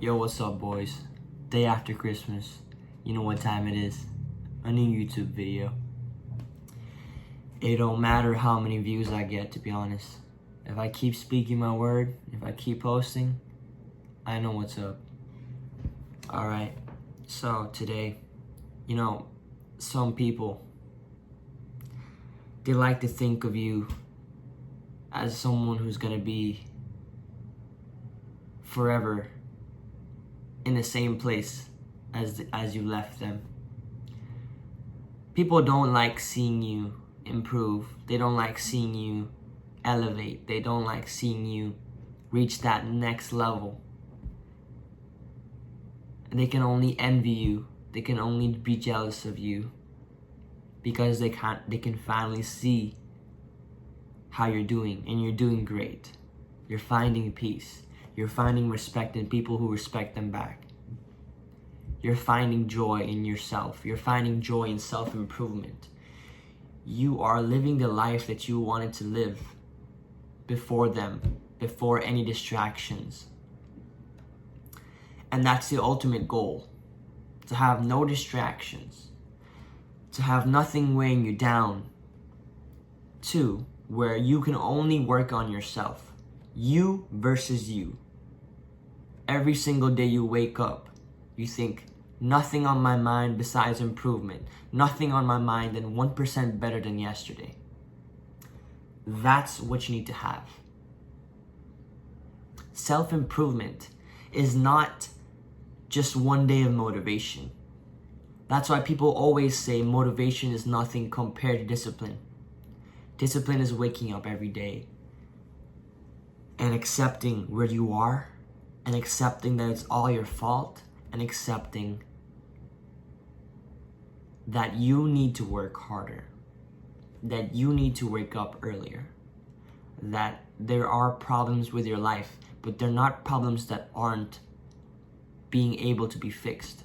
Yo, what's up, boys? Day after Christmas. You know what time it is. A new YouTube video. It don't matter how many views I get, to be honest. If I keep speaking my word, if I keep posting, I know what's up. Alright, so today, some people, they like to think of you as someone who's gonna be forever in the same place as you left them. People don't like seeing you improve. They don't like seeing you elevate. They don't like seeing you reach that next level. They can only envy you. They can only be jealous of you because they can finally see how you're doing, and you're doing great. You're finding peace. You're finding respect in people who respect them back. You're finding joy in yourself. You're finding joy in self-improvement. You are living the life that you wanted to live before them, before any distractions. And that's the ultimate goal. To have no distractions. To have nothing weighing you down. Two, where you can only work on yourself. You versus you. Every single day you wake up, you think, nothing on my mind besides improvement. Nothing on my mind than 1% better than yesterday. That's what you need to have. Self-improvement is not just one day of motivation. That's why people always say motivation is nothing compared to discipline. Discipline is waking up every day and accepting where you are, and accepting that it's all your fault, and accepting that you need to work harder, that you need to wake up earlier, that there are problems with your life, but they're not problems that aren't being able to be fixed.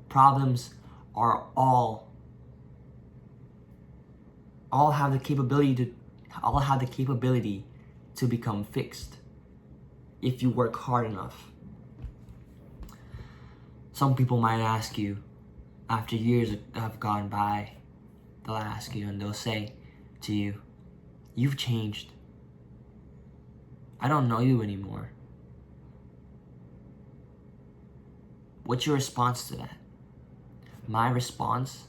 Problems are all have the capability to become fixed if you work hard enough. Some people might ask you, after years have gone by, they'll ask you and they'll say to you, "You've changed. I don't know you anymore." What's your response to that? My response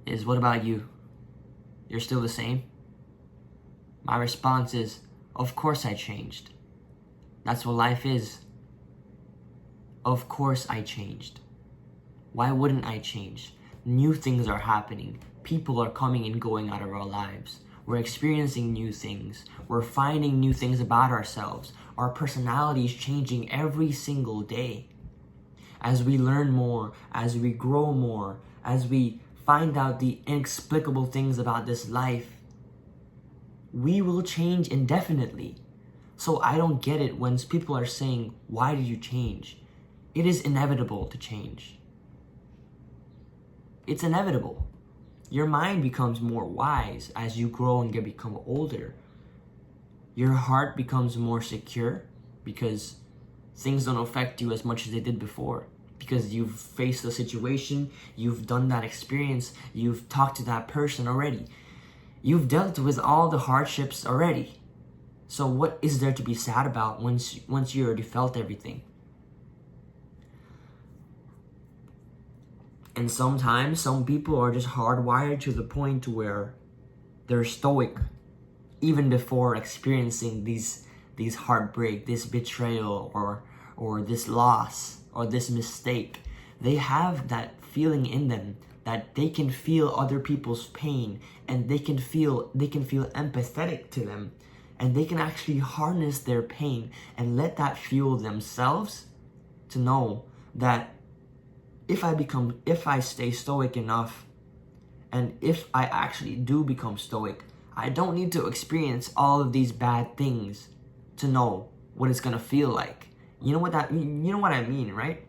is, what about you? You're still the same? My response is, of course I changed. That's what life is. Of course I changed. Why wouldn't I change? New things are happening. People are coming and going out of our lives. We're experiencing new things. We're finding new things about ourselves. Our personality is changing every single day. As we learn more, as we grow more, as we find out the inexplicable things about this life, we will change indefinitely. So I don't get it when people are saying, "Why did you change?" It is inevitable to change. It's inevitable. Your mind becomes more wise as you grow and become older. Your heart becomes more secure because things don't affect you as much as they did before. Because you've faced a situation, you've done that experience, you've talked to that person already. You've dealt with all the hardships already. So what is there to be sad about once you already felt everything? And sometimes some people are just hardwired to the point where they're stoic even before experiencing these heartbreak, this betrayal, or this loss, or this mistake. They have that feeling in them that they can feel other people's pain, and they can feel empathetic to them, and they can actually harness their pain and let that fuel themselves to know that if I stay stoic enough, and if I actually do become stoic, I don't need to experience all of these bad things to know what it's gonna feel like. You know what I mean, right?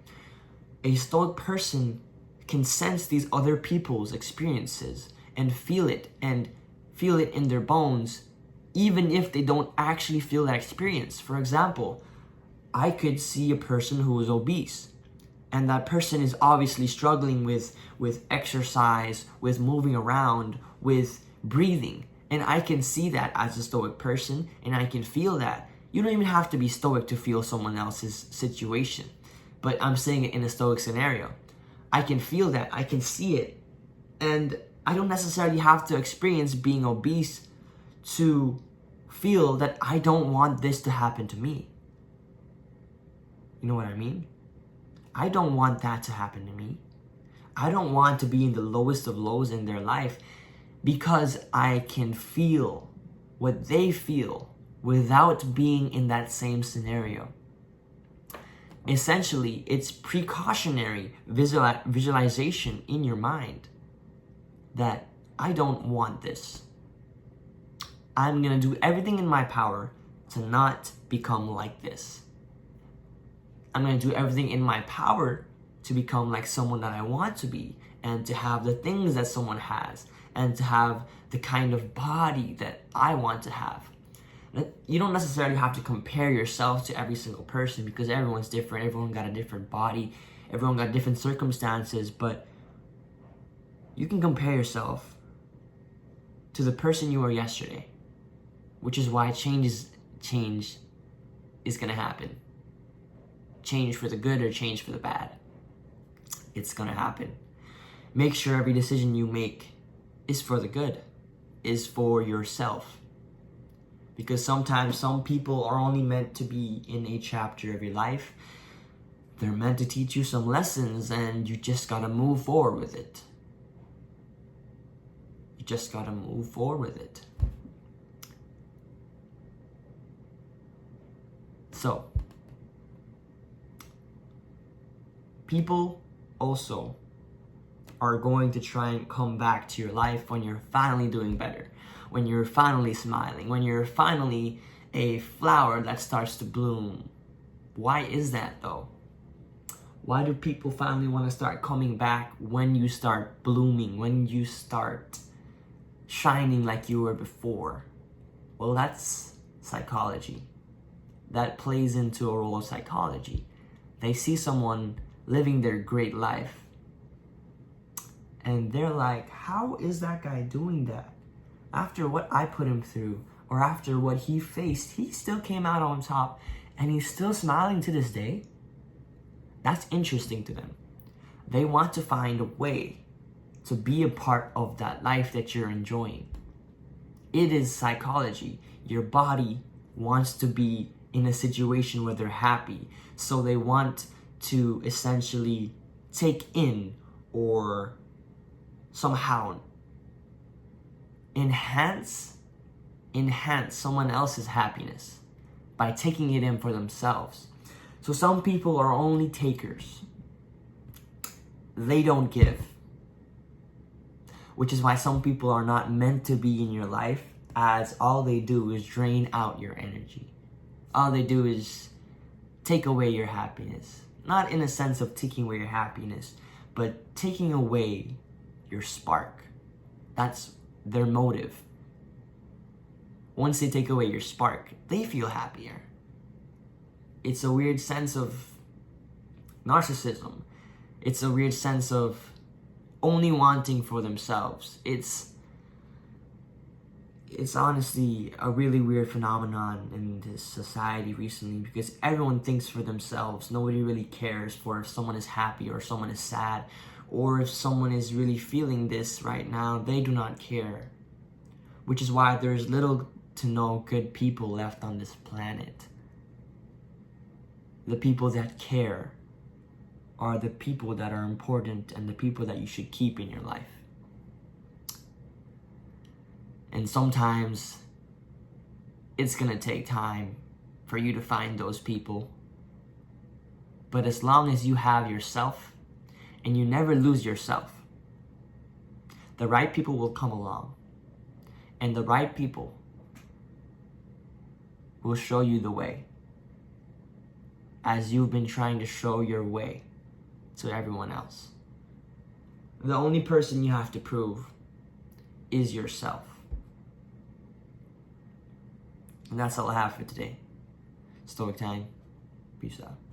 A stoic person can sense these other people's experiences and feel it in their bones, even if they don't actually feel that experience. For example, I could see a person who is obese, and that person is obviously struggling with exercise, with moving around, with breathing. And I can see that as a stoic person, and I can feel that. You don't even have to be stoic to feel someone else's situation. But I'm saying it in a stoic scenario. I can feel that, I can see it. And I don't necessarily have to experience being obese to feel that I don't want this to happen to me. You know what I mean? I don't want that to happen to me. I don't want to be in the lowest of lows in their life because I can feel what they feel without being in that same scenario. Essentially, it's precautionary visualization in your mind that I don't want this. I'm going to do everything in my power to not become like this. I'm going to do everything in my power to become like someone that I want to be, and to have the things that someone has, and to have the kind of body that I want to have. You don't necessarily have to compare yourself to every single person, because everyone's different. Everyone got a different body. Everyone got different circumstances. But you can compare yourself to the person you were yesterday, which is why change is going to happen. Change for the good or change for the bad. It's going to happen. Make sure every decision you make is for the good, is for yourself. Because sometimes some people are only meant to be in a chapter of your life. They're meant to teach you some lessons, and you just gotta move forward with it. You just gotta move forward with it. So, people also are going to try and come back to your life when you're finally doing better, when you're finally smiling, when you're finally a flower that starts to bloom. Why is that though? Why do people finally want to start coming back when you start blooming, when you start shining like you were before? Well, that's psychology. That plays into a role of psychology. They see someone living their great life, and they're like, how is that guy doing that? After what I put him through, or after what he faced, he still came out on top, and he's still smiling to this day. That's interesting to them. They want to find a way to be a part of that life that you're enjoying. It is psychology. Your body wants to be in a situation where they're happy, so they want to essentially take in or somehow enhance someone else's happiness by taking it in for themselves. So some people are only takers. They don't give. Which is why some people are not meant to be in your life, as all they do is drain out your energy. All they do is take away your happiness. Not in a sense of taking away your happiness, but taking away your spark. That's their motive. Once they take away your spark, they feel happier. It's a weird sense of narcissism. It's a weird sense of only wanting for themselves. It's honestly a really weird phenomenon in this society recently, because everyone thinks for themselves. Nobody really cares for if someone is happy or someone is sad, or if someone is really feeling this right now. They do not care. Which is why there's little to no good people left on this planet. The people that care are the people that are important and the people that you should keep in your life. And sometimes it's gonna take time for you to find those people. But as long as you have yourself and you never lose yourself, the right people will come along. And the right people will show you the way, as you've been trying to show your way to everyone else. The only person you have to prove is yourself. And that's all I have for today. Stoic time. Peace out.